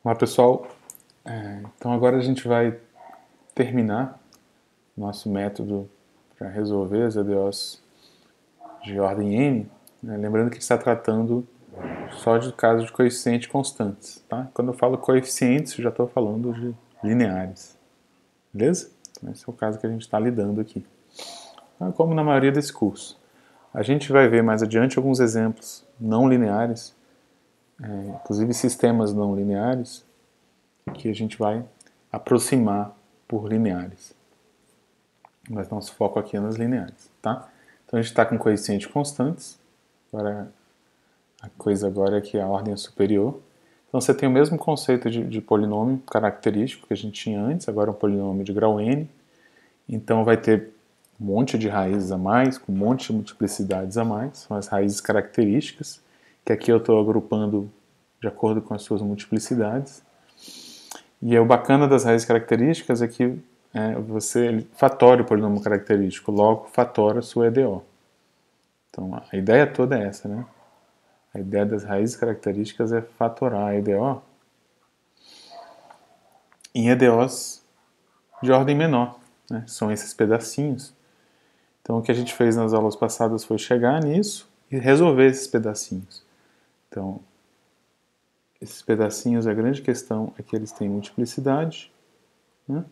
Olá pessoal, então agora a gente vai terminar nosso método para resolver as EDOs de ordem n, né? Lembrando que está tratando só de casos de coeficientes constantes. Tá? Quando eu falo coeficientes, eu já estou falando de lineares, beleza? Então esse é o caso que a gente está lidando aqui. Como na maioria desse curso. A gente vai ver mais adiante alguns exemplos não lineares, inclusive sistemas não lineares, que a gente vai aproximar por lineares. Mas nosso foco aqui é nas lineares, tá? Então a gente está com coeficientes constantes. Agora, a coisa agora é que a ordem é superior. Então você tem o mesmo conceito de polinômio característico que a gente tinha antes, agora é um polinômio de grau n. Então vai ter um monte de raízes a mais, com um monte de multiplicidades a mais, são as raízes características, que aqui eu estou agrupando de acordo com as suas multiplicidades. E o bacana das raízes características é que você fatora o polinômio característico, logo fatora a sua EDO. Então a ideia toda é essa, né? A ideia das raízes características é fatorar a EDO em EDOs de ordem menor, né? São esses pedacinhos. Então o que a gente fez nas aulas passadas foi chegar nisso e resolver esses pedacinhos. Então, esses pedacinhos, a grande questão é que eles têm multiplicidade, né?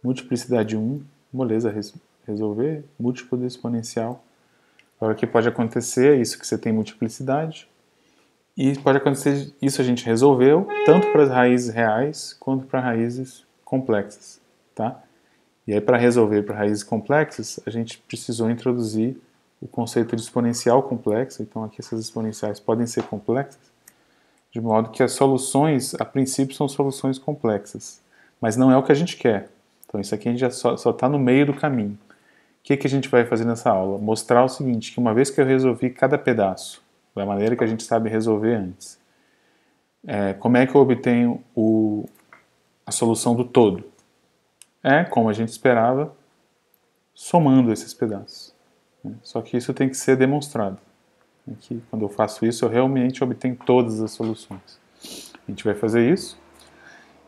Multiplicidade 1, beleza, resolver, múltiplo do exponencial. Agora o que pode acontecer é isso, que você tem multiplicidade, e pode acontecer isso a gente resolveu, tanto para as raízes reais, quanto para raízes complexas, tá? E aí para resolver para raízes complexas, a gente precisou introduzir o conceito de exponencial complexa, então aqui essas exponenciais podem ser complexas, de modo que as soluções, a princípio, são soluções complexas, mas não é o que a gente quer. Então isso aqui a gente já só está no meio do caminho. O que a gente vai fazer nessa aula? Mostrar o seguinte, que uma vez que eu resolvi cada pedaço, da maneira que a gente sabe resolver antes, como é que eu obtenho a solução do todo? Como a gente esperava, somando esses pedaços. Só que isso tem que ser demonstrado. Aqui, quando eu faço isso, eu realmente obtenho todas as soluções. A gente vai fazer isso,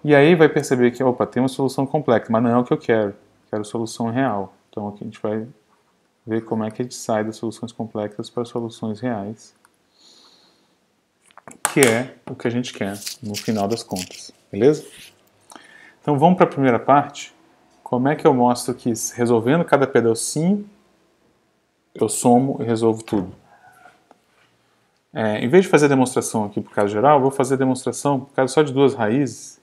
e aí vai perceber que, opa, tem uma solução complexa, mas não é o que eu quero. Quero solução real. Então aqui a gente vai ver como é que a gente sai das soluções complexas para soluções reais, que é o que a gente quer no final das contas, beleza? Então vamos para a primeira parte. Como é que eu mostro que resolvendo cada pedacinho, eu somo e resolvo tudo? Em vez de fazer a demonstração aqui por caso geral, eu vou fazer a demonstração por causa só de duas raízes,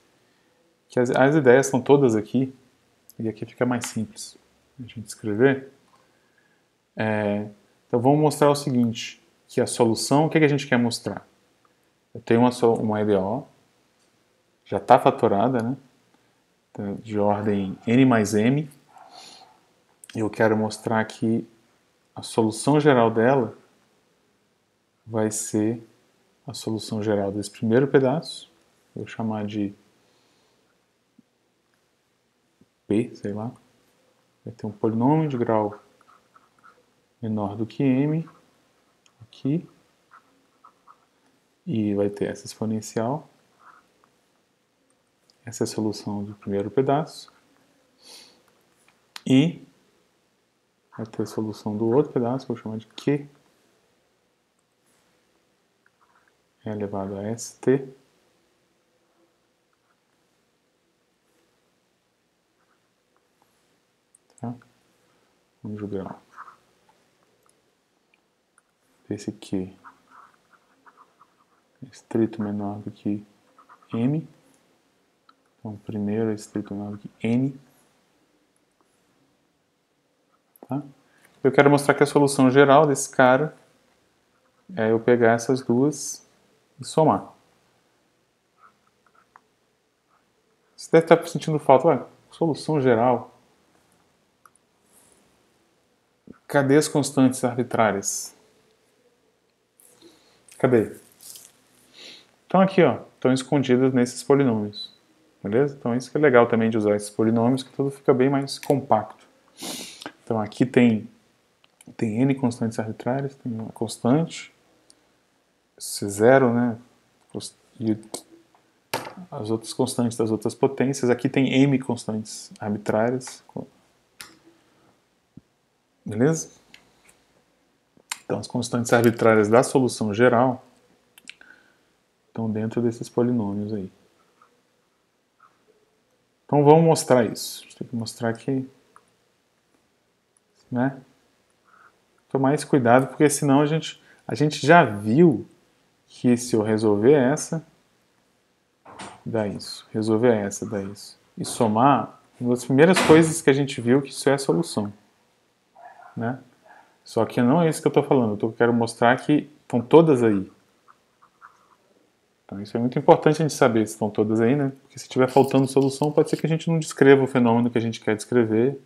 que as ideias estão todas aqui, e aqui fica mais simples a gente escrever. Então vamos mostrar o seguinte, que a solução, o que a gente quer mostrar? Eu tenho uma EDO, já está fatorada, né? De ordem n mais m, e eu quero mostrar que a solução geral dela vai ser a solução geral desse primeiro pedaço, vou chamar de P, sei lá, vai ter um polinômio de grau menor do que m aqui, e vai ter essa exponencial. Essa é a solução do primeiro pedaço. E vai ter a solução do outro pedaço, vou chamar de Q elevado a ST. Tá? Vamos jogar esse Q é estrito menor do que M. Então, primeiro é estrito menor do que N. Tá? Eu quero mostrar que a solução geral desse cara é eu pegar essas duas e somar. Você deve estar sentindo falta. Ué, solução geral. Cadê as constantes arbitrárias? Cadê? Estão aqui, ó. Estão escondidas nesses polinômios. Beleza? Então isso que é legal também de usar esses polinômios, que tudo fica bem mais compacto. Então aqui tem n constantes arbitrárias, tem uma constante, C0, né? E as outras constantes das outras potências. Aqui tem m constantes arbitrárias. Beleza? Então, as constantes arbitrárias da solução geral estão dentro desses polinômios aí. Então, vamos mostrar isso. A gente tem que mostrar que, né? Tomar esse cuidado, porque senão a gente já viu que se eu resolver essa, dá isso. Resolver essa, dá isso. E somar, uma das primeiras coisas que a gente viu que isso é a solução. Né? Só que não é isso que eu estou falando. Eu quero mostrar que estão todas aí. Então isso é muito importante a gente saber se estão todas aí, né? Porque se estiver faltando solução, pode ser que a gente não descreva o fenômeno que a gente quer descrever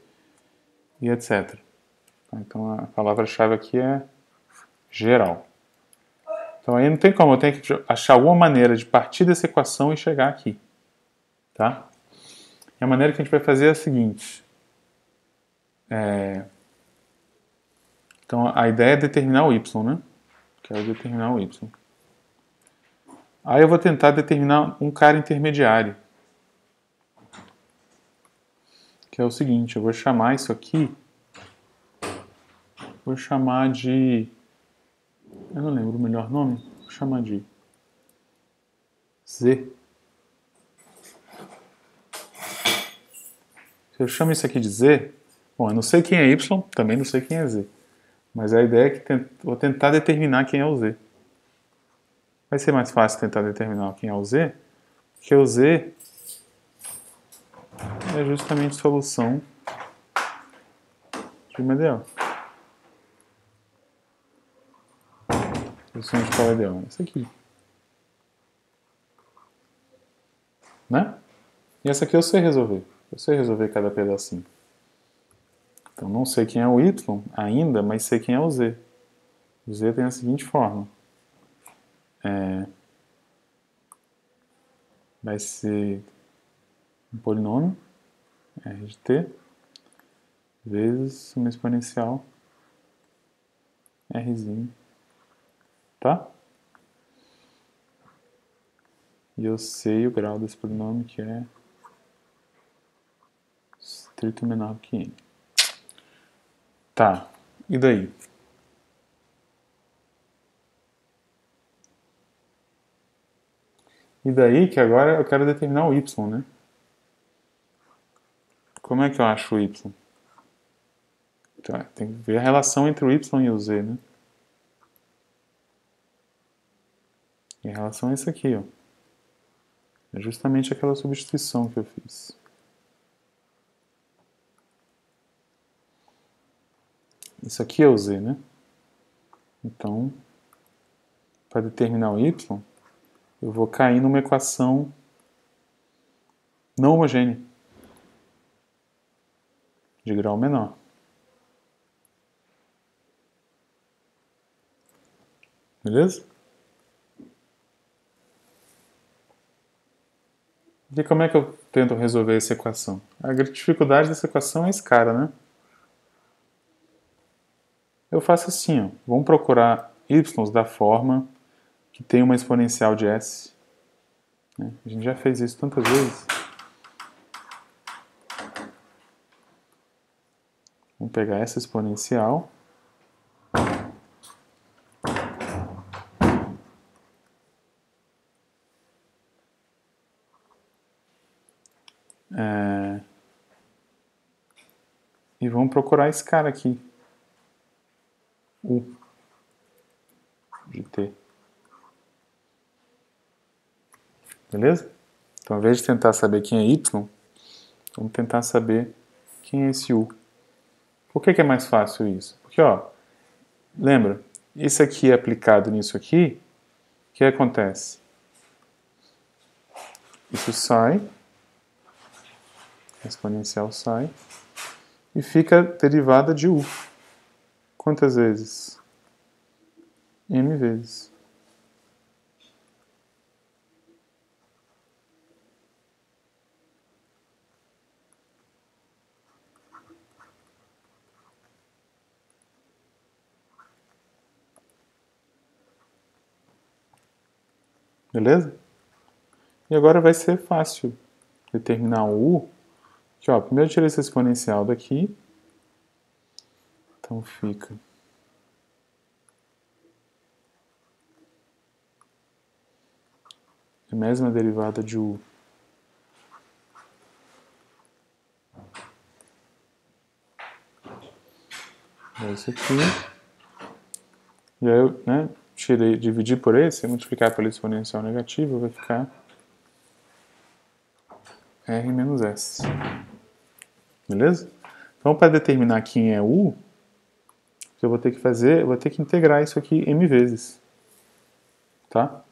e etc. Então a palavra-chave aqui é geral. Então aí não tem como, eu tenho que achar alguma maneira de partir dessa equação e chegar aqui. Tá? E a maneira que a gente vai fazer é a seguinte. Então a ideia é determinar o y, né? Quero determinar o y. Aí eu vou tentar determinar um cara intermediário. Que é o seguinte, eu vou chamar isso aqui, vou chamar de, eu não lembro o melhor nome, vou chamar de Z. Se eu chamo isso aqui de Z, bom, eu não sei quem é Y, também não sei quem é Z. Mas a ideia é que vou tentar determinar quem é o Z. Vai ser mais fácil tentar determinar quem é o Z, porque o Z é justamente solução de uma ideal. Solução de qual ideal? Essa aqui. Né? E essa aqui eu sei resolver. Eu sei resolver cada pedacinho. Então não sei quem é o Y ainda, mas sei quem é o Z. O Z tem a seguinte forma. Vai ser um polinômio, R de t, vezes uma exponencial, Rzinho. Tá? E eu sei o grau desse polinômio, que é estrito menor que n. Tá, e daí? E daí que agora eu quero determinar o y, né? Como é que eu acho o y? Então, tem que ver a relação entre o y e o z, né? E a relação é isso aqui, ó. É justamente aquela substituição que eu fiz. Isso aqui é o z, né? Então, para determinar o y, eu vou cair numa equação não homogênea, de grau menor. Beleza? E como é que eu tento resolver essa equação? A dificuldade dessa equação é esse cara, né? Eu faço assim, ó. Vamos procurar y da forma que tem uma exponencial de s. Né? A gente já fez isso tantas vezes. Vamos pegar essa exponencial. E vamos procurar esse cara aqui. U de t. Beleza? Então, ao invés de tentar saber quem é y, vamos tentar saber quem é esse u. Por que é mais fácil isso? Porque, ó, lembra, isso aqui é aplicado nisso aqui, o que acontece? Isso sai, a exponencial sai, e fica derivada de u. Quantas vezes? M vezes. Beleza? E agora vai ser fácil determinar o u. Aqui, ó, primeiro eu tirei esse exponencial daqui. Então fica a mesma derivada de u é isso aqui. E aí eu, né, dividi por esse, multiplicar pelo exponencial negativo, vai ficar r menos s. Beleza? Então, para determinar quem é u, o que eu vou ter que fazer, eu vou ter que integrar isso aqui m vezes. Tá?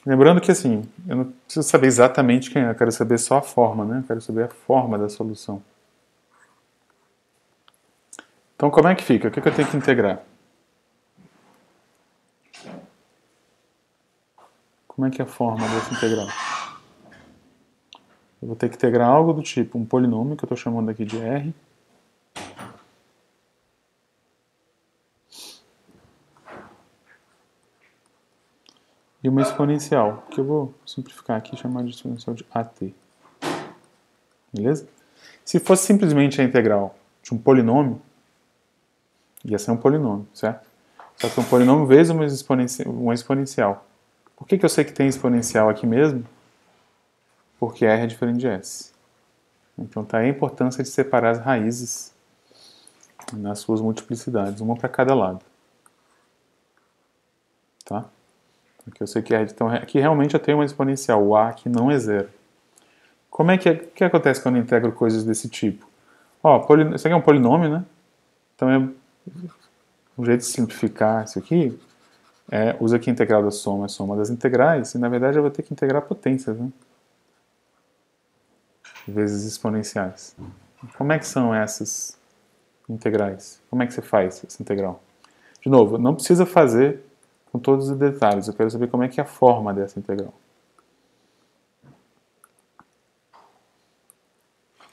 Lembrando que, assim, eu não preciso saber exatamente quem é, eu quero saber só a forma, né? Eu quero saber a forma da solução. Então, como é que fica? O que eu tenho que integrar? Como é que é a forma dessa integral? Eu vou ter que integrar algo do tipo um polinômio, que eu estou chamando aqui de r, e uma exponencial, que eu vou simplificar aqui e chamar de exponencial de at. Beleza? Se fosse simplesmente a integral de um polinômio, ia ser um polinômio, certo? Só que um polinômio vezes uma exponencial. Por que eu sei que tem exponencial aqui mesmo? Porque r é diferente de s. Então tá aí a importância de separar as raízes nas suas multiplicidades, uma para cada lado. Tá? Porque eu sei que então, aqui realmente eu tenho uma exponencial, o a aqui não é zero. Como é o que acontece quando eu integro coisas desse tipo? Ó, isso aqui é um polinômio, né? Então um jeito de simplificar isso aqui usa aqui a integral da soma, a soma das integrais, e na verdade eu vou ter que integrar potências, né? Vezes exponenciais. Como é que são essas integrais? Como é que você faz essa integral? De novo, não precisa fazer com todos os detalhes, eu quero saber como é que é a forma dessa integral.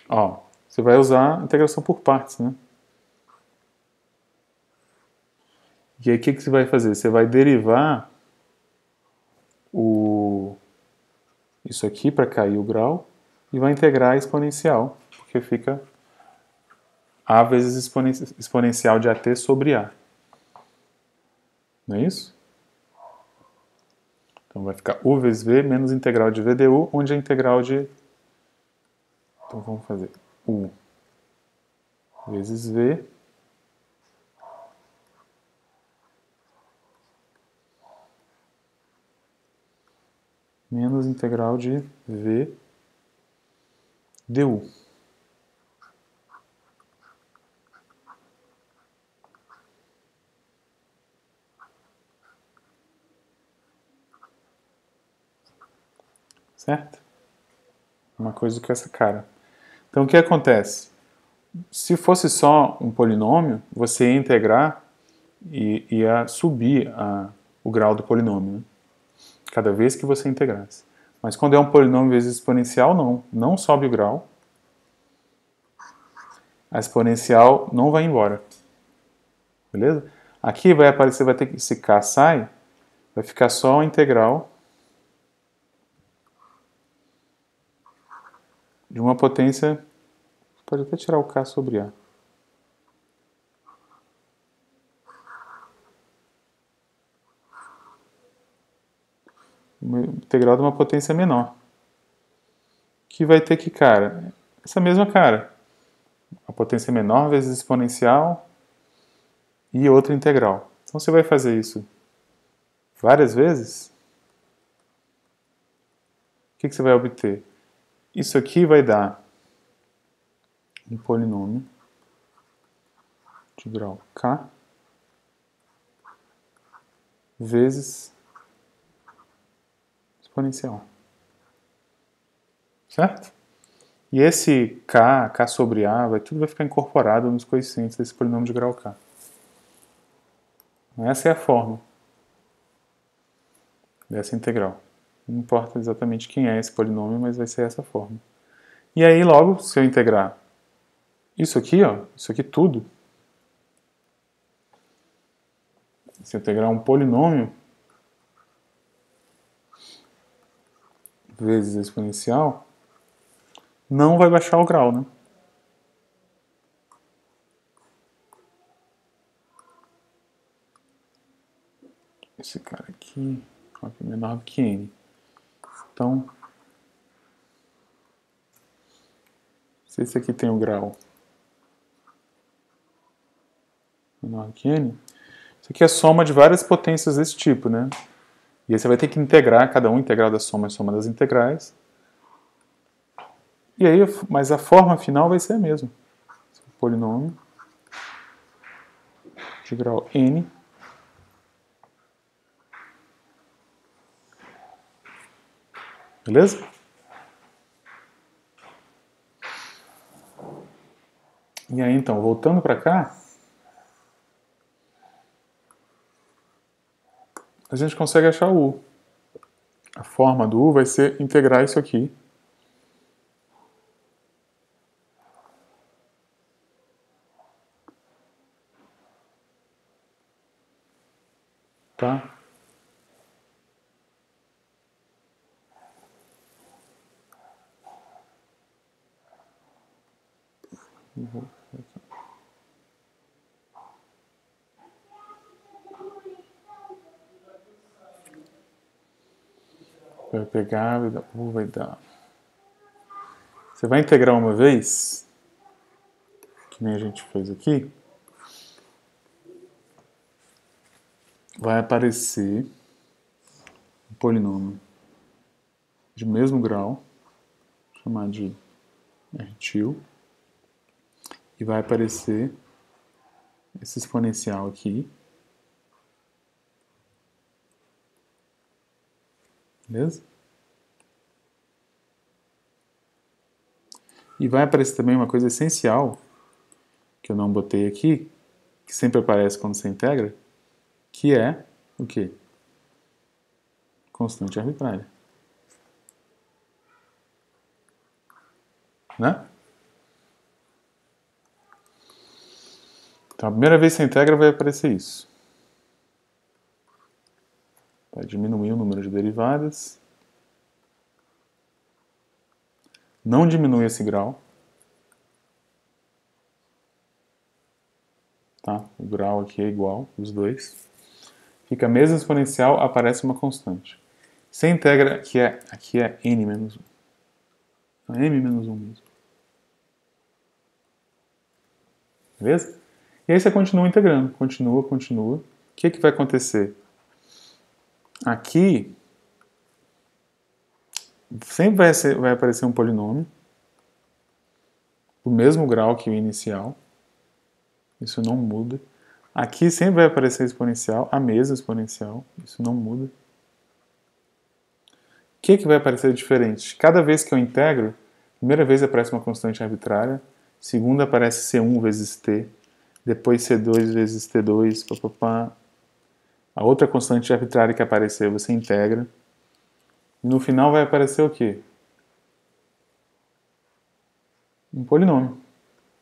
Ó, você vai usar a integração por partes, né? E aí o que você vai fazer? Você vai derivar isso aqui para cair o grau e vai integrar a exponencial, porque fica a vezes exponencial de at sobre a. Não é isso? Então vai ficar u vezes v menos integral de v du, onde a integral de... Então vamos fazer u vezes v menos integral de v du. Certo? Uma coisa com essa cara. Então o que acontece? Se fosse só um polinômio, você ia integrar e ia subir o grau do polinômio, né? Cada vez que você integrasse. Mas quando é um polinômio vezes exponencial, não. Não sobe o grau. A exponencial não vai embora. Beleza? Aqui vai aparecer, vai ter que esse k sai, vai ficar só a integral de uma potência, pode até tirar o k sobre a. Uma integral de uma potência menor. Que vai ter que, cara, essa mesma cara. A potência menor vezes exponencial e outra integral. Então você vai fazer isso várias vezes. O que você vai obter? Isso aqui vai dar um polinômio de grau k vezes exponencial. Certo? E esse k sobre a, tudo vai ficar incorporado nos coeficientes desse polinômio de grau k. Essa é a forma dessa integral. Não importa exatamente quem é esse polinômio, mas vai ser essa forma. E aí, logo, se eu integrar isso aqui, ó, isso aqui tudo, se eu integrar um polinômio vezes a exponencial, não vai baixar o grau, né? Esse cara aqui é menor do que n. Então, se esse aqui tem o grau menor do que n, isso aqui é a soma de várias potências desse tipo, né? E aí você vai ter que integrar, cada um integral da soma é a soma das integrais. E aí, mas a forma final vai ser a mesma. Polinômio de grau n beleza? E aí então, voltando para cá, a gente consegue achar o u. A forma do u vai ser integrar isso aqui. Tá? Vai pegar, vai dar u, vai dar... Você vai integrar uma vez, que nem a gente fez aqui, vai aparecer um polinômio de mesmo grau, chamar de R-til, e vai aparecer esse exponencial aqui, beleza? E vai aparecer também uma coisa essencial, que eu não botei aqui, que sempre aparece quando você integra, que é o quê? Constante arbitrária. Né? Então, a primeira vez que você integra vai aparecer isso. Vai diminuir o número de derivadas. Não diminui esse grau. Tá? O grau aqui é igual, os dois. Fica a mesma exponencial, aparece uma constante. Você integra, aqui é n menos 1. É m menos 1 mesmo. Beleza? E aí você continua integrando. Continua. O que vai acontecer? Aqui sempre vai aparecer um polinômio do mesmo grau que o inicial. Isso não muda. Aqui sempre vai aparecer exponencial, a mesma exponencial. Isso não muda. O que vai aparecer diferente? Cada vez que eu integro, primeira vez aparece uma constante arbitrária, segunda aparece C1 vezes T, depois C2 vezes T2, papapá. A outra constante arbitrária que aparecer você integra. E no final vai aparecer o quê? Um polinômio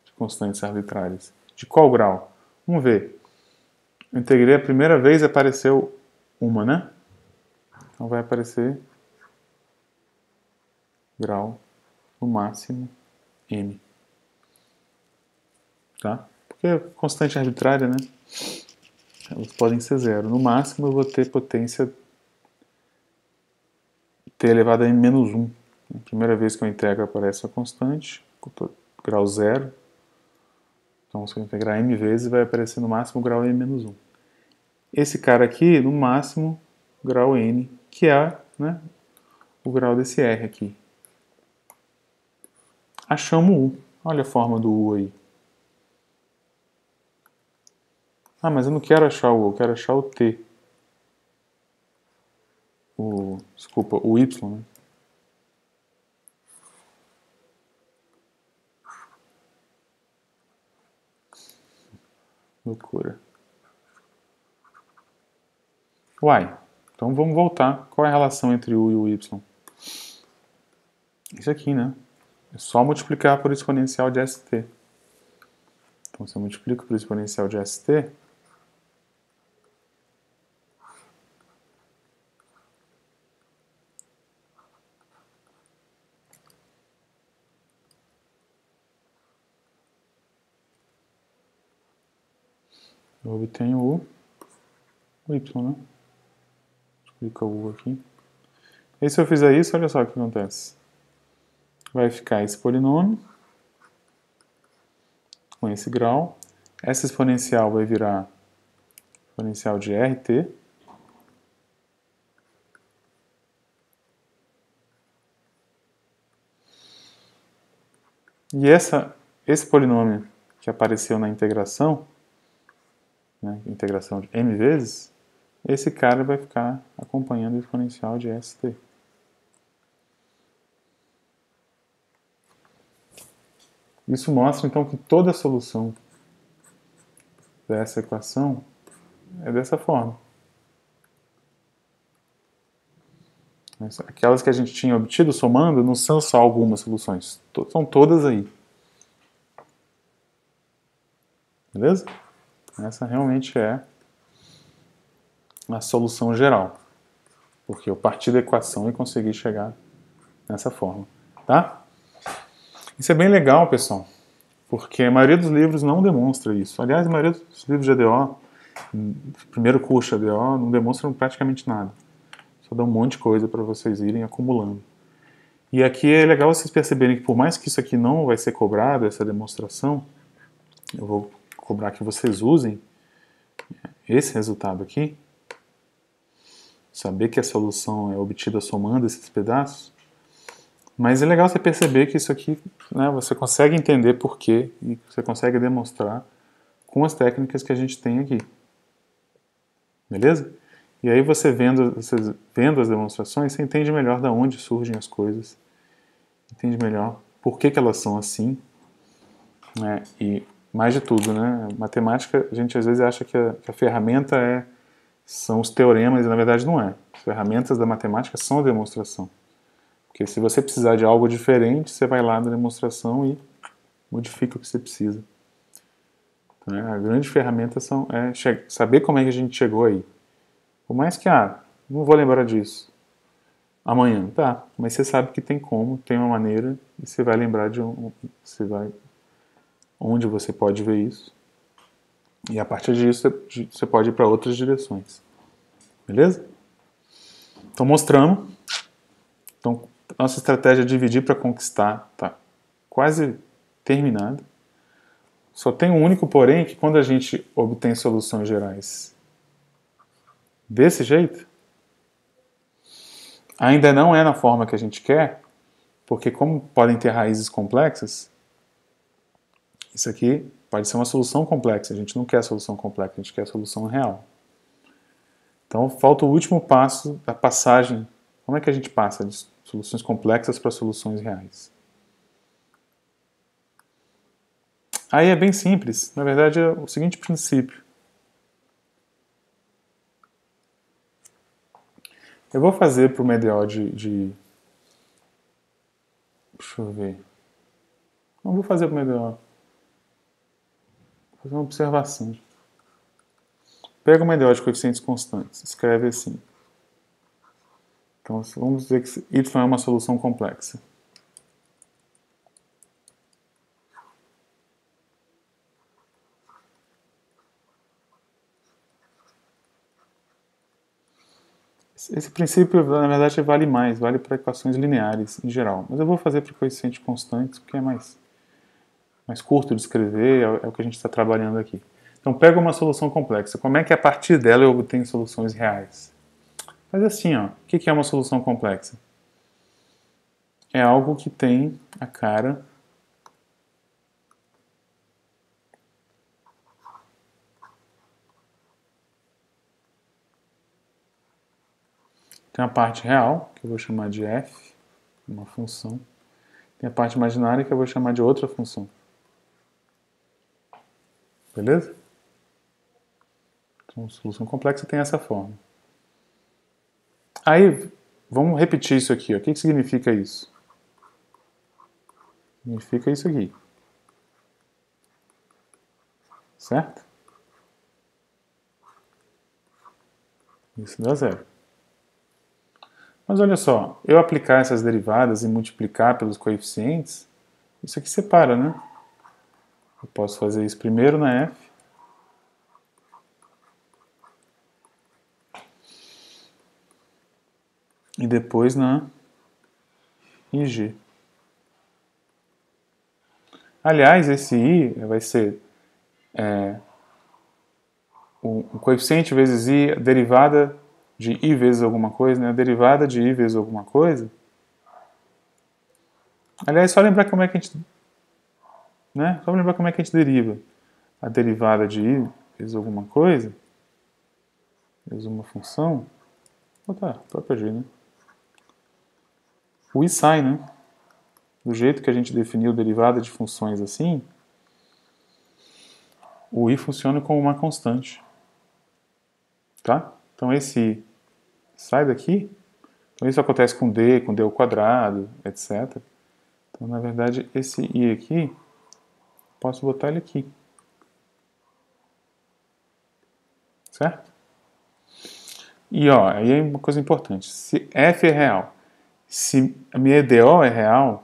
de constantes arbitrárias. De qual grau? Vamos ver. Eu integrei a primeira vez e apareceu uma, né? Então vai aparecer grau no máximo m. Tá? Porque é constante arbitrária, né? Elas podem ser zero. No máximo eu vou ter potência t elevado a m menos 1. A primeira vez que eu integro aparece a constante, grau zero. Então se eu integrar m vezes vai aparecer no máximo grau m menos 1. Esse cara aqui, no máximo, grau n, que é, né, o grau desse r aqui. Achamos o u. Olha a forma do u aí. Ah, mas eu não quero achar o u, eu quero achar o t. Desculpa, o y, né? Loucura. Uai, então vamos voltar. Qual é a relação entre u e o y? Isso aqui, né? É só multiplicar por exponencial de st. Então, se eu multiplico por exponencial de st, eu obtenho o y, né? Clica o U aqui. E se eu fizer isso, olha só o que acontece. Vai ficar esse polinômio com esse grau. Essa exponencial vai virar exponencial de RT. E esse polinômio que apareceu na integração, né, integração de m vezes, esse cara vai ficar acompanhando o exponencial de ST. Isso mostra, então, que toda a solução dessa equação é dessa forma. Aquelas que a gente tinha obtido somando não são só algumas soluções, são todas aí. Beleza? Essa realmente é a solução geral, porque eu parti da equação e consegui chegar nessa forma. Tá? Isso é bem legal, pessoal, porque a maioria dos livros não demonstra isso. Aliás, a maioria dos livros de ADO, primeiro curso de ADO, não demonstram praticamente nada. Só dá um monte de coisa para vocês irem acumulando. E aqui é legal vocês perceberem que por mais que isso aqui não vai ser cobrado, essa demonstração, eu vou cobrar que vocês usem esse resultado aqui, saber que a solução é obtida somando esses pedaços, mas é legal você perceber que isso aqui, né, você consegue entender por quê e você consegue demonstrar com as técnicas que a gente tem aqui. Beleza? E aí você vendo as demonstrações, você entende melhor de onde surgem as coisas, entende melhor por que elas são assim, né? E mais de tudo, né? Matemática, a gente às vezes acha que a ferramenta são os teoremas, e na verdade não é. As ferramentas da matemática são a demonstração. Porque se você precisar de algo diferente, você vai lá na demonstração e modifica o que você precisa. Então, a grande ferramenta é saber como é que a gente chegou aí. Por mais que, não vou lembrar disso amanhã, tá, mas você sabe que tem como, tem uma maneira, e você vai lembrar onde você pode ver isso. E a partir disso, você pode ir para outras direções. Beleza? Então, mostramos. Então, nossa estratégia de dividir para conquistar está quase terminada. Só tem um único porém, que quando a gente obtém soluções gerais desse jeito, ainda não é na forma que a gente quer, porque como podem ter raízes complexas, isso aqui pode ser uma solução complexa. A gente não quer a solução complexa, a gente quer a solução real. Então, falta o último passo da passagem. Como é que a gente passa de soluções complexas para soluções reais? Aí é bem simples. Na verdade, é o seguinte princípio. Eu vou fazer para o MDO Deixa eu ver. Não vou fazer para o MDO. Vou fazer uma observação. Pega o MDO de coeficientes constantes. Escreve assim. Então, vamos dizer que y é uma solução complexa. Esse princípio, na verdade, vale mais, vale para equações lineares em geral. Mas eu vou fazer para coeficientes constantes, porque é mais curto de escrever, é o que a gente está trabalhando aqui. Então, pega uma solução complexa. Como é que a partir dela eu obtenho soluções reais? Faz assim, ó. O que é uma solução complexa? É algo que tem a cara tem a parte real, que eu vou chamar de f, uma função. Tem a parte imaginária, que eu vou chamar de outra função. Beleza? Então, solução complexa tem essa forma. Aí, vamos repetir isso aqui. Ó. O que significa isso? Significa isso aqui. Certo? Isso dá zero. Mas olha só, eu aplicar essas derivadas e multiplicar pelos coeficientes, isso aqui separa, né? Eu posso fazer isso primeiro na f, e depois na IG. Aliás, esse I vai ser o coeficiente vezes I, a derivada de I vezes alguma coisa, né? A derivada de I vezes alguma coisa. Aliás, só lembrar como é que a gente, né? Só lembrar como é que a gente deriva a derivada de I vezes alguma coisa, vezes uma função. Tá, própria G, né? O I sai, né? Do jeito que a gente definiu derivada de funções assim, o I funciona como uma constante. Tá? Então esse I sai daqui. Então isso acontece com D ao quadrado, etc. Então, na verdade, esse I aqui, posso botar ele aqui. Certo? E ó, aí é uma coisa importante. Se F é real, se a minha EDO é real,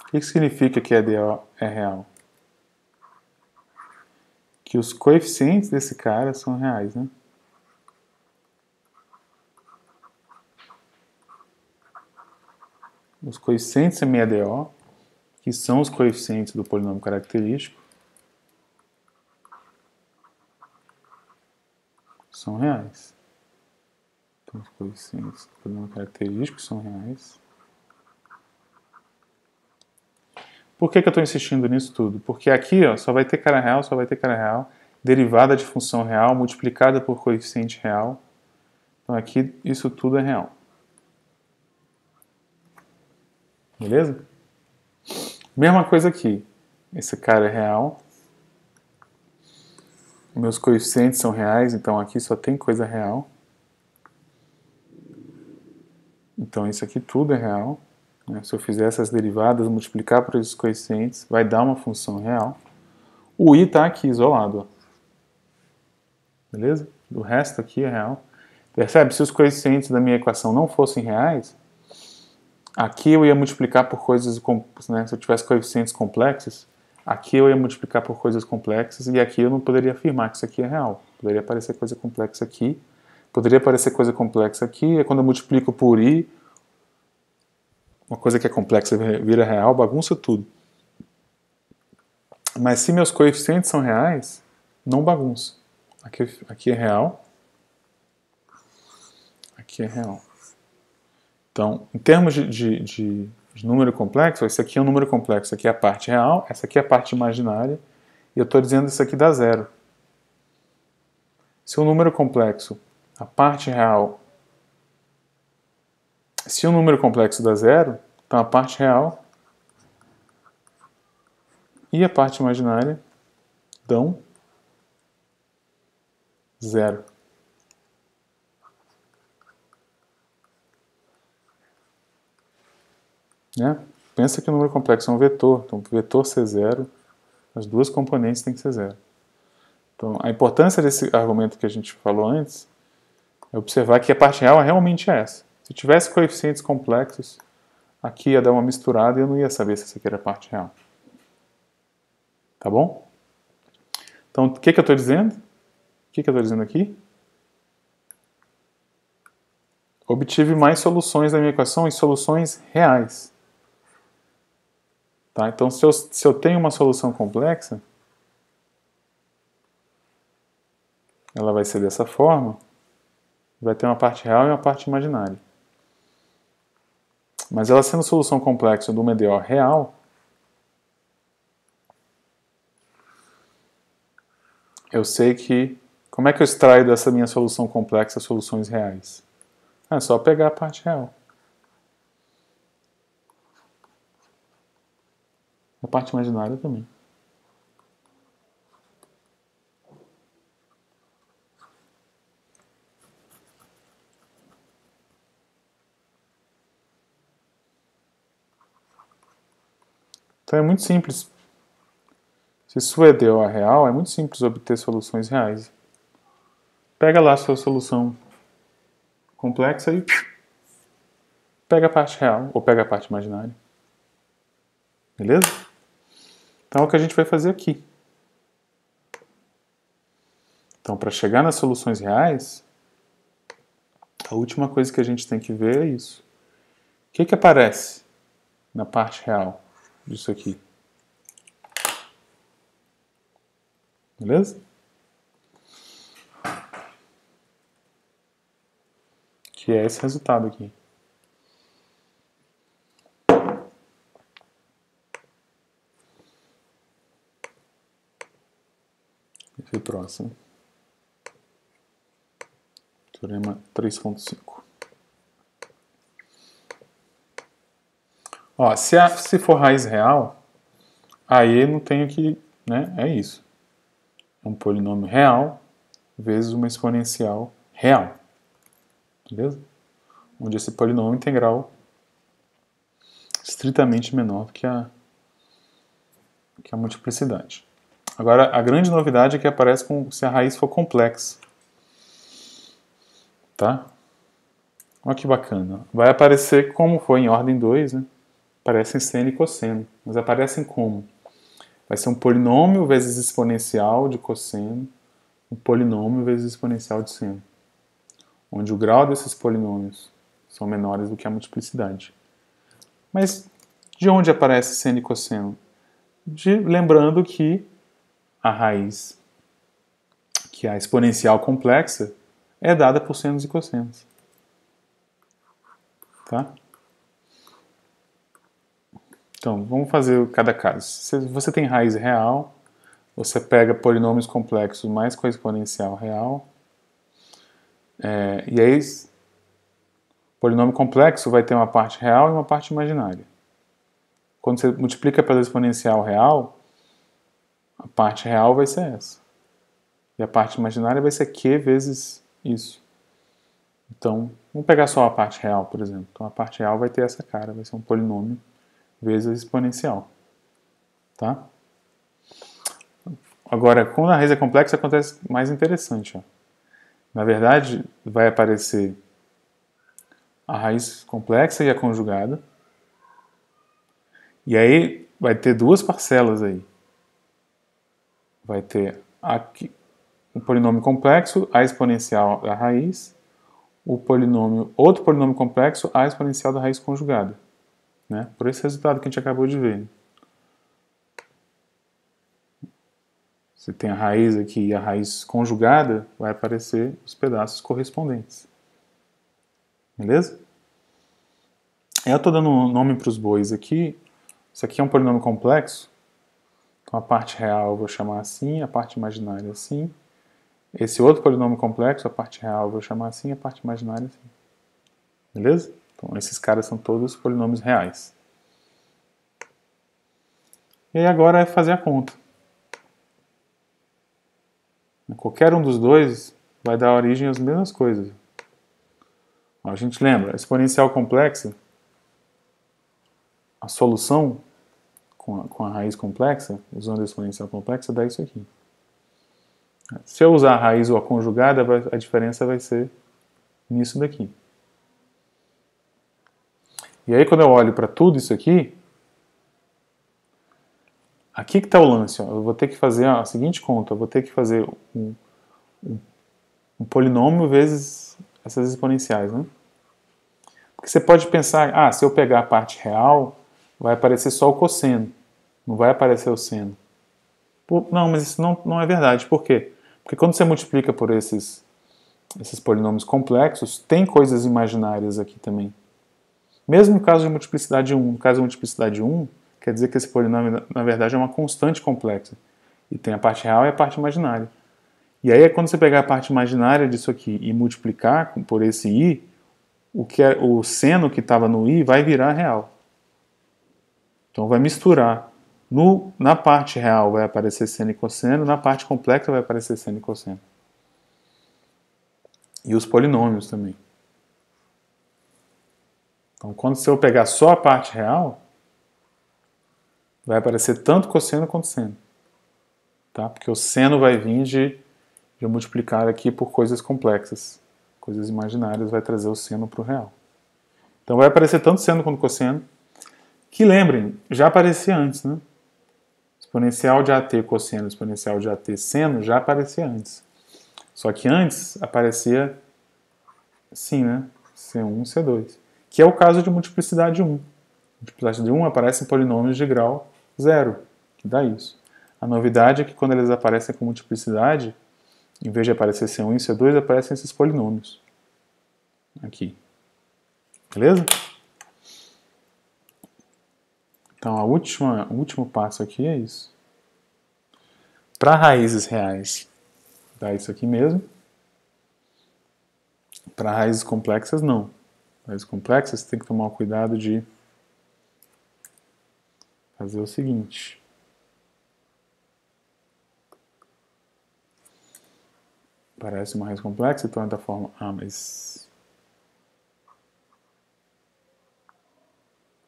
o que significa que a EDO é real? Que os coeficientes desse cara são reais, né? Os coeficientes da minha EDO, que são os coeficientes do polinômio característico, são reais. Então, os coeficientes do polinômio característico são reais. Por que eu estou insistindo nisso tudo? Porque aqui ó, só vai ter cara real, derivada de função real multiplicada por coeficiente real. Então aqui isso tudo é real. Beleza? Mesma coisa aqui. Esse cara é real. Meus coeficientes são reais, então aqui só tem coisa real. Então isso aqui tudo é real. Se eu fizer essas derivadas, multiplicar por esses coeficientes, vai dar uma função real. O I está aqui isolado. Ó. Beleza? O resto aqui é real. Percebe? Se os coeficientes da minha equação não fossem reais, aqui eu ia multiplicar por coisas, né, se eu tivesse coeficientes complexos, aqui eu ia multiplicar por coisas complexas e aqui eu não poderia afirmar que isso aqui é real. Poderia aparecer coisa complexa aqui, poderia aparecer coisa complexa aqui, e quando eu multiplico por I, uma coisa que é complexa vira real, bagunça tudo. Mas se meus coeficientes são reais, não bagunça. Aqui é real, aqui é real. Então, em termos de número complexo, esse aqui é um número complexo, essa aqui é a parte real, essa aqui é a parte imaginária, e eu estou dizendo isso aqui dá zero. Se o número complexo, a parte real, se o número complexo dá zero, então a parte real e a parte imaginária dão zero. Né? Pensa que o número complexo é um vetor, então o vetor ser zero, as duas componentes têm que ser zero. Então a importância desse argumento que a gente falou antes é observar que a parte real realmente é essa. Se tivesse coeficientes complexos, aqui ia dar uma misturada e eu não ia saber se essa aqui era a parte real. Tá bom? Então, o que eu estou dizendo? O que eu estou dizendo aqui? Obtive mais soluções da minha equação e soluções reais. Tá? Então, se eu tenho uma solução complexa, ela vai ser dessa forma, vai ter uma parte real e uma parte imaginária. Mas ela sendo solução complexa de uma EDO real, eu sei que... Como é que eu extraio dessa minha solução complexa soluções reais? É só pegar a parte real. A parte imaginária também. Então é muito simples. Se sua EDO é real, é muito simples obter soluções reais. Pega lá a sua solução complexa e pega a parte real ou pega a parte imaginária. Beleza? Então é o que a gente vai fazer aqui. Então, para chegar nas soluções reais, A última coisa que a gente tem que ver é isso. O que que aparece na parte real disso aqui? Beleza? Que é esse resultado aqui. Esse próximo. Teorema 3.5. Ó, se for raiz real, aí não tenho que, né? É isso. É um polinômio real vezes uma exponencial real. Beleza? Onde esse polinômio integral estritamente menor do que a multiplicidade. Agora, a grande novidade é que aparece se a raiz for complexa. Tá? Olha que bacana. Vai aparecer como foi em ordem 2, né? Aparecem seno e cosseno. Mas aparecem como? Vai ser um polinômio vezes exponencial de cosseno, um polinômio vezes exponencial de seno. Onde o grau desses polinômios são menores do que a multiplicidade. Mas de onde aparece seno e cosseno? Lembrando que a raiz, que é a exponencial complexa, é dada por senos e cossenos. Tá? Então, vamos fazer cada caso. Se você tem raiz real, você pega polinômios complexos mais com a exponencial real. E aí, o polinômio complexo vai ter uma parte real e uma parte imaginária. Quando você multiplica pela exponencial real, a parte real vai ser essa. E a parte imaginária vai ser Q vezes isso. Então, vamos pegar só a parte real, por exemplo. Então, a parte real vai ter essa cara, vai ser um polinômio vezes exponencial. Tá? Agora, quando a raiz é complexa, acontece mais interessante. Ó. Na verdade, vai aparecer a raiz complexa e a conjugada. E aí vai ter duas parcelas aí. Vai ter aqui um polinômio complexo, a exponencial da raiz, outro polinômio complexo, a exponencial da raiz conjugada. Né? Por esse resultado que a gente acabou de ver. Você tem a raiz aqui e a raiz conjugada, vai aparecer os pedaços correspondentes. Beleza? Eu estou dando um nome para os bois aqui. Isso aqui é um polinômio complexo. Então a parte real eu vou chamar assim, a parte imaginária assim. Esse outro polinômio complexo, a parte real eu vou chamar assim, a parte imaginária assim. Beleza? Então esses caras são todos polinômios reais. E aí agora é fazer a conta. Qualquer um dos dois vai dar origem às mesmas coisas. A gente lembra, a exponencial complexa, a solução com a raiz complexa, usando a exponencial complexa, dá isso aqui. Se eu usar a raiz ou a conjugada, a diferença vai ser nisso daqui. E aí quando eu olho para tudo isso aqui que está o lance. Ó. Eu vou ter que fazer a seguinte conta. Eu vou ter que fazer um polinômio vezes essas exponenciais. Né? Porque você pode pensar, se eu pegar a parte real, vai aparecer só o cosseno. Não vai aparecer o seno. Não, mas isso não é verdade. Por quê? Porque quando você multiplica por esses polinômios complexos, tem coisas imaginárias aqui também. Mesmo no caso de multiplicidade 1. No caso de multiplicidade 1, quer dizer que esse polinômio, na verdade, é uma constante complexa. E tem a parte real e a parte imaginária. E aí, quando você pegar a parte imaginária disso aqui e multiplicar por esse i, o seno que estava no i vai virar real. Então, vai misturar. Na parte real vai aparecer seno e cosseno, na parte complexa vai aparecer seno e cosseno. E os polinômios também. Então, se eu pegar só a parte real, vai aparecer tanto cosseno quanto seno. Tá? Porque o seno vai vir de multiplicar aqui por coisas complexas. Coisas imaginárias vai trazer o seno para o real. Então vai aparecer tanto seno quanto cosseno, que lembrem, já aparecia antes, né? Exponencial de AT cosseno, exponencial de AT seno já aparecia antes. Só que antes aparecia Sim, né? C1, C2. Que é o caso de multiplicidade 1. Multiplicidade de 1 aparecem polinômios de grau zero, que dá isso. A novidade é que quando eles aparecem com multiplicidade, em vez de aparecer C1 e C2, aparecem esses polinômios. Aqui. Beleza? Então, o último passo aqui é isso. Para raízes reais, dá isso aqui mesmo. Para raízes complexas, não. Raízes complexas, você tem que tomar o cuidado de fazer o seguinte. Parece uma raiz complexa, então é da forma mas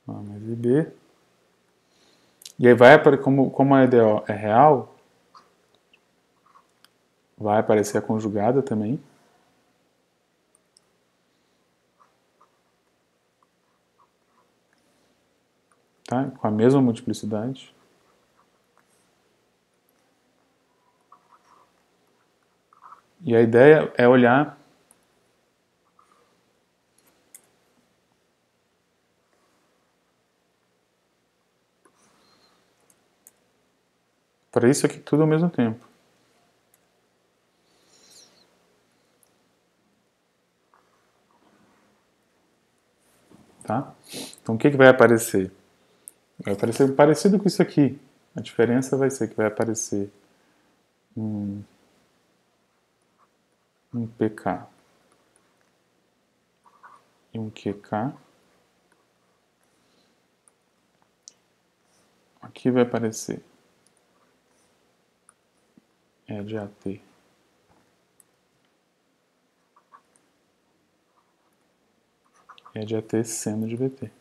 A mais IB. E aí vai, como a EDO é real, vai aparecer a conjugada também. Tá? Com a mesma multiplicidade. E a ideia é olhar para isso aqui tudo ao mesmo tempo. Tá? Então o que vai aparecer? Vai aparecer parecido com isso aqui. A diferença vai ser que vai aparecer um PK e um QK. Aqui vai aparecer de AT. De AT seno de VT.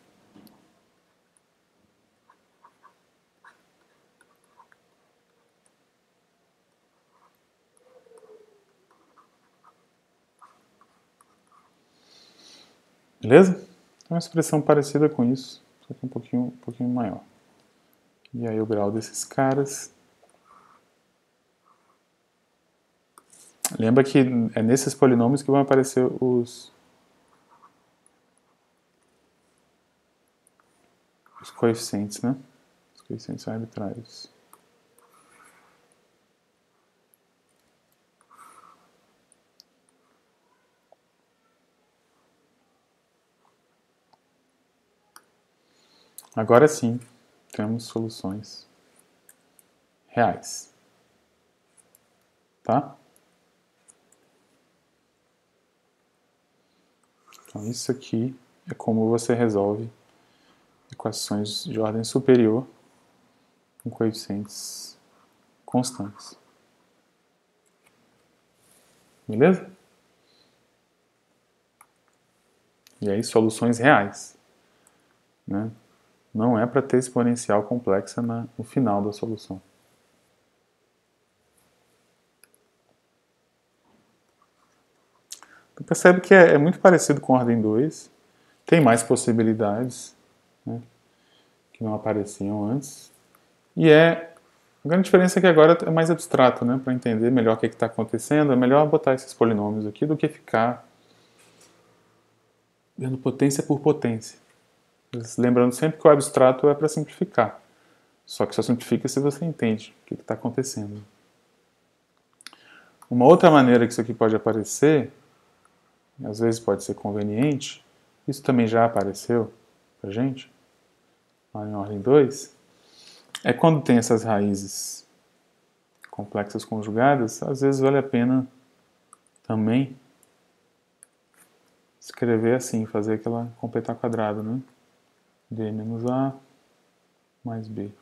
Beleza? Então, uma expressão parecida com isso, só que um pouquinho maior. E aí o grau desses caras. Lembra que é nesses polinômios que vão aparecer os coeficientes, né? Os coeficientes são arbitrários. Agora sim, temos soluções reais. Tá? Então isso aqui é como você resolve equações de ordem superior com coeficientes constantes. Beleza? E aí soluções reais. Né? Não é para ter exponencial complexa no final da solução. Então percebe que é muito parecido com a ordem 2, tem mais possibilidades, né, que não apareciam antes, e a grande diferença é que agora é mais abstrato, né, para entender melhor o que está acontecendo, é melhor botar esses polinômios aqui do que ficar vendo potência por potência. Lembrando sempre que o abstrato é para simplificar, só que só simplifica se você entende o que está acontecendo. Uma outra maneira que isso aqui pode aparecer, às vezes pode ser conveniente, isso também já apareceu pra gente, lá em ordem 2, é quando tem essas raízes complexas conjugadas, às vezes vale a pena também escrever assim, fazer aquela completar quadrado, né? D menos A mais B.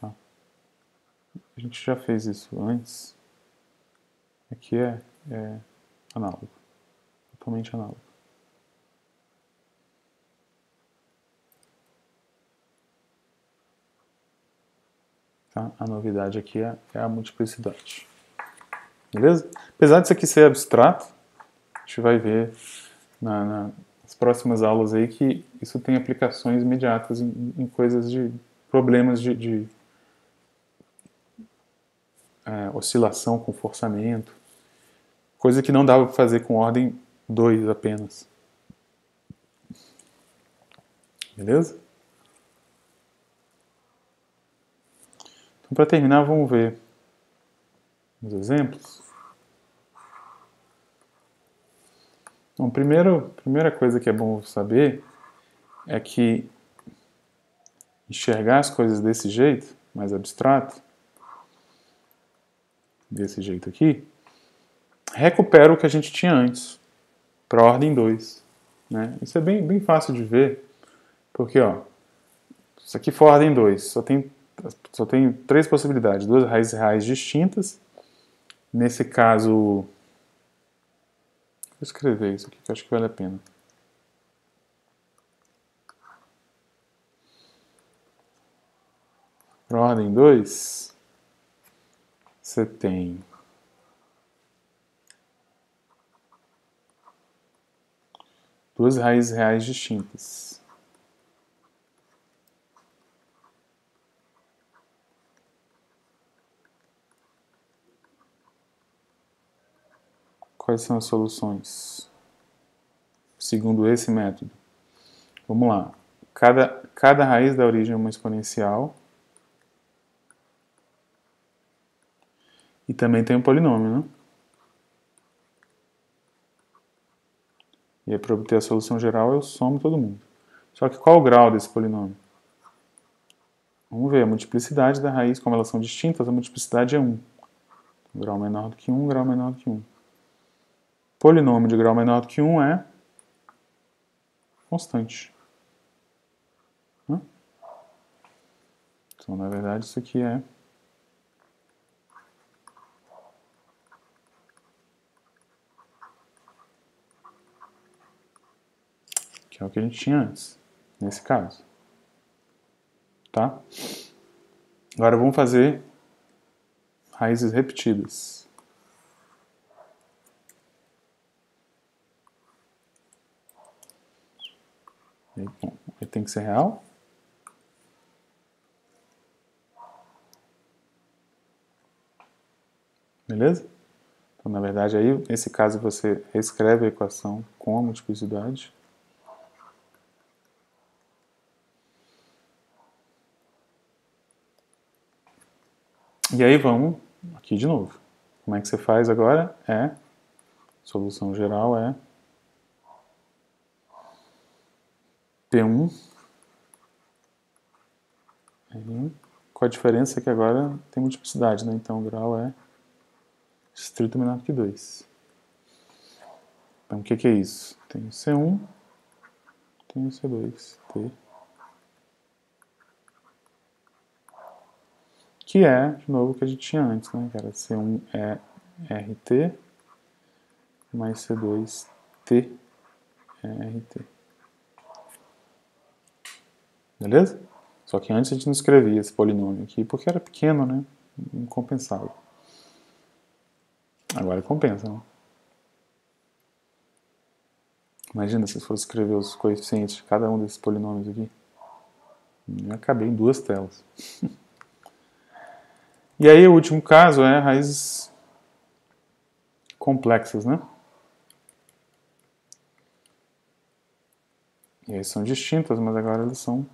Tá. A gente já fez isso antes. Aqui é análogo, totalmente análogo. Tá? A novidade aqui é a multiplicidade. Beleza? Apesar disso aqui ser abstrato, a gente vai ver nas próximas aulas aí que isso tem aplicações imediatas em coisas de problemas de oscilação com forçamento. Coisa que não dava para fazer com ordem 2 apenas. Beleza? Então, para terminar, vamos ver os exemplos. Então, a primeira coisa que é bom saber é que enxergar as coisas desse jeito, mais abstrato, desse jeito aqui, recupera o que a gente tinha antes, para a ordem 2. Né? Isso é bem fácil de ver, porque ó, isso aqui for ordem 2, só tem 3 possibilidades, 2 raízes reais distintas. Nesse caso, vou escrever isso aqui que eu acho que vale a pena. Para ordem 2, você tem duas raízes reais distintas. Quais são as soluções? Segundo esse método. Vamos lá. Cada raiz da origem é uma exponencial. E também tem um polinômio, né? E aí, para obter a solução geral, eu somo todo mundo. Só que qual o grau desse polinômio? Vamos ver, a multiplicidade da raiz, como elas são distintas, a multiplicidade é 1. Um grau menor do que 1, grau menor do que 1. Polinômio de grau menor do que 1 é constante. Então, na verdade, isso aqui é que é o que a gente tinha antes, nesse caso. Tá? Agora vamos fazer raízes repetidas. Bom, ele tem que ser real. Beleza? Então, na verdade, aí, nesse caso, você reescreve a equação com a multiplicidade. E aí vamos aqui de novo. Como é que você faz agora? Solução geral é P1. Com a diferença que agora tem multiplicidade, né? Então o grau é distrito menor que 2. Então o que é isso? Tem o C1, tem o C2, T. Que é, de novo, o que a gente tinha antes, né? Que era C1 é RT, mais C2T é RT. Beleza? Só que antes a gente não escrevia esse polinômio aqui porque era pequeno, né? Não compensava. Agora compensa, né? Imagina se eu fosse escrever os coeficientes de cada um desses polinômios aqui. Eu acabei em 2 telas. E aí o último caso é raízes complexas, né? E aí são distintas, mas agora elas são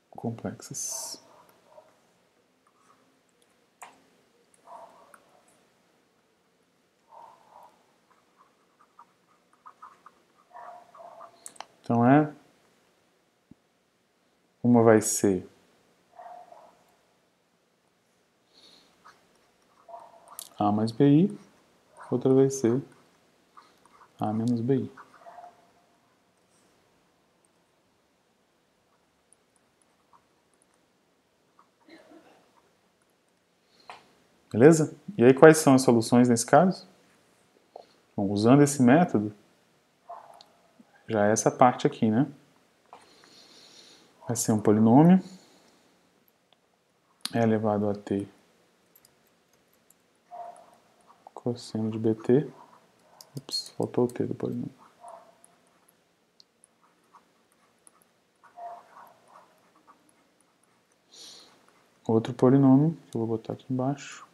complexas. Então uma vai ser A mais BI, outra vai ser A menos BI. Beleza? E aí quais são as soluções nesse caso? Bom, usando esse método, já é essa parte aqui, né? Vai ser um polinômio é elevado a t cosseno de bt. Ups, faltou o t do polinômio. Outro polinômio, que eu vou botar aqui embaixo,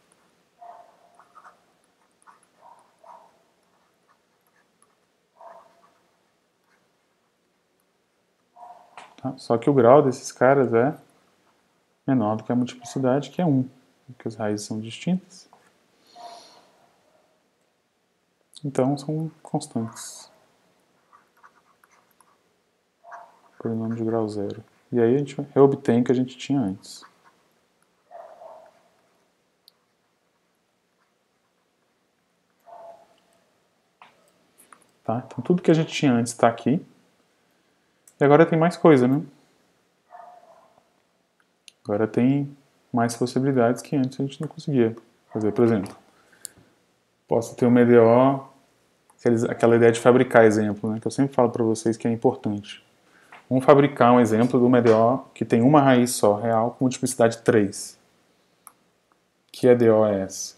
Tá? Só que o grau desses caras é menor do que a multiplicidade, que é 1, porque as raízes são distintas. Então são constantes. Polinômio de grau zero. E aí a gente reobtém o que a gente tinha antes. Tá? Então tudo que a gente tinha antes está aqui. E agora tem mais coisa, né? Agora tem mais possibilidades que antes a gente não conseguia fazer. Por exemplo, posso ter um EDO, aquela ideia de fabricar exemplo, né? Que eu sempre falo para vocês que é importante. Vamos fabricar um exemplo do EDO que tem uma raiz só, real, com multiplicidade 3. Que EDO é essa?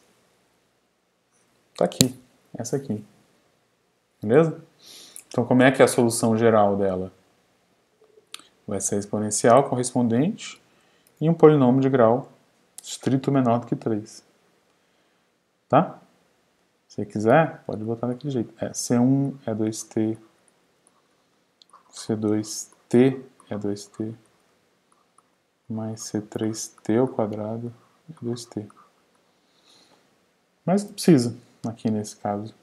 Está aqui, essa aqui. Beleza? Então, como é que é a solução geral dela? Vai ser a exponencial correspondente e um polinômio de grau estrito menor do que 3. Tá? Se você quiser, pode botar daquele jeito. C1 é 2t, C2t é 2t, mais C3t ao quadrado é 2t. Mas não precisa, aqui nesse caso.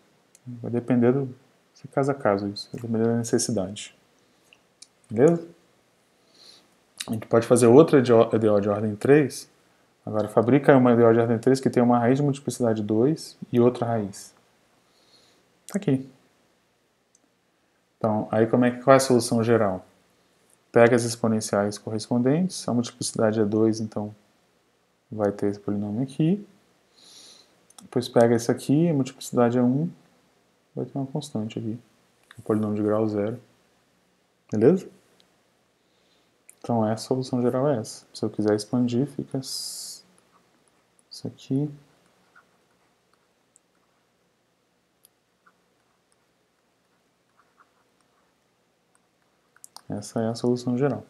Vai depender do... caso a caso isso, vai depender da necessidade. Beleza? A gente pode fazer outra EDO de ordem 3. Agora, fabrica uma EDO de ordem 3 que tem uma raiz de multiplicidade 2 e outra raiz. Tá aqui. Então, aí qual é a solução geral? Pega as exponenciais correspondentes, a multiplicidade é 2, então vai ter esse polinômio aqui. Depois pega esse aqui, a multiplicidade é 1, vai ter uma constante aqui, o polinômio de grau zero. Beleza? Então a solução geral é essa. Se eu quiser expandir, fica isso aqui. Essa é a solução geral.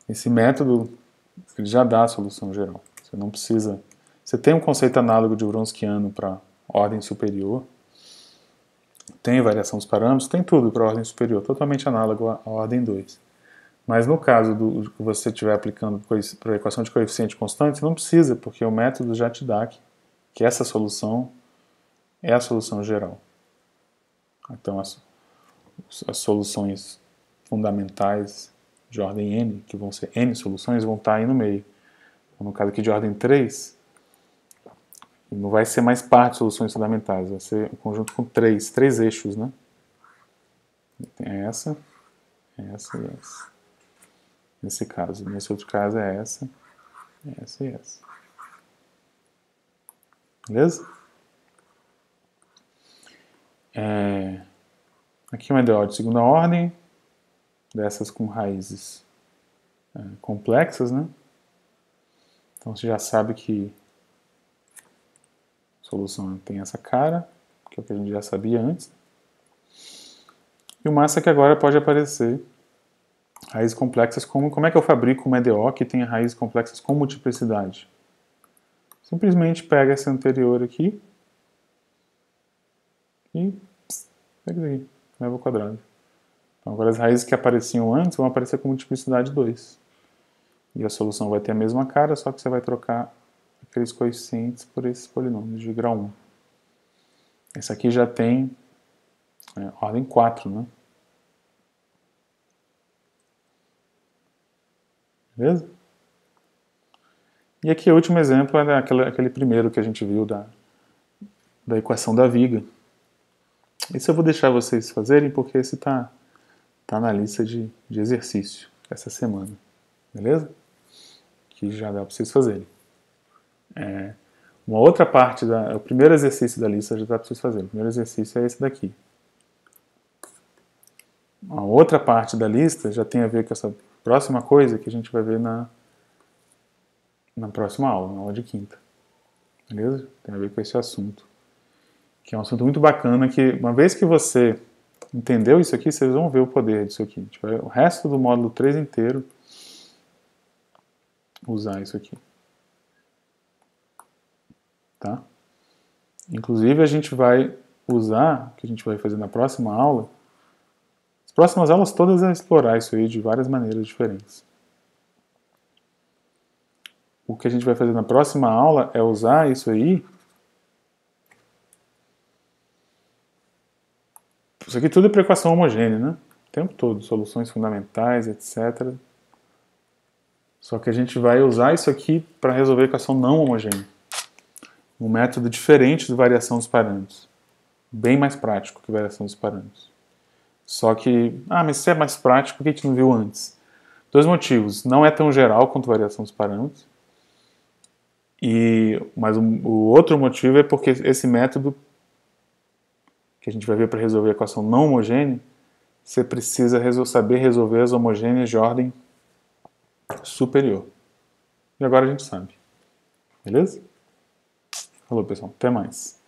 Esse método ele já dá a solução geral. Você não precisa... Você tem um conceito análogo de Wronskiano para ordem superior, tem variação dos parâmetros, tem tudo para ordem superior, totalmente análogo à ordem 2. Mas no caso do que você estiver aplicando para a equação de coeficiente constante, você não precisa, porque o método já te dá que essa solução é a solução geral. Então as soluções fundamentais de ordem n, que vão ser n soluções, vão estar aí no meio. Então, no caso aqui de ordem 3, não vai ser mais parte de soluções fundamentais, vai ser um conjunto com três eixos, né? Tem essa e essa. Nesse caso. Nesse outro caso é essa e essa. Beleza? Aqui uma EDO de segunda ordem, dessas com raízes complexas, né? Então você já sabe que a solução tem essa cara, que é o que a gente já sabia antes. E o massa é que agora pode aparecer raízes complexas. Como é que eu fabrico uma EDO que tenha raízes complexas com multiplicidade? Simplesmente pega essa anterior aqui e pega isso aqui, leva ao quadrado. Então agora as raízes que apareciam antes vão aparecer com multiplicidade 2. E a solução vai ter a mesma cara, só que você vai trocar aqueles coeficientes por esses polinômios de grau 1. Esse aqui já tem ordem 4, né? Beleza? E aqui o último exemplo é aquele primeiro que a gente viu da equação da viga. Esse eu vou deixar vocês fazerem porque esse está na lista de exercício essa semana. Beleza? Que já dá para vocês fazerem. Uma outra parte, o primeiro exercício da lista já dá para vocês fazerem. O primeiro exercício é esse daqui. A outra parte da lista já tem a ver com essa próxima coisa que a gente vai ver na próxima aula, na aula de quinta. Beleza? Tem a ver com esse assunto. Que é um assunto muito bacana que, uma vez que você entendeu isso aqui, vocês vão ver o poder disso aqui. A gente vai, o resto do módulo 3 inteiro usar isso aqui. Tá? Inclusive a gente vai usar, o que a gente vai fazer na próxima aula, próximas aulas todas é explorar isso aí de várias maneiras diferentes. O que a gente vai fazer na próxima aula é usar isso aí. Isso aqui tudo é para equação homogênea, né? O tempo todo, soluções fundamentais, etc. Só que a gente vai usar isso aqui para resolver a equação não homogênea. Um método diferente de variação dos parâmetros. Bem mais prático que variação dos parâmetros. Só que, mas se é mais prático, por que a gente não viu antes? 2 motivos. Não é tão geral quanto variação dos parâmetros. Mas o outro motivo é porque esse método que a gente vai ver para resolver a equação não homogênea, você precisa saber resolver as homogêneas de ordem superior. E agora a gente sabe. Beleza? Falou, pessoal. Até mais.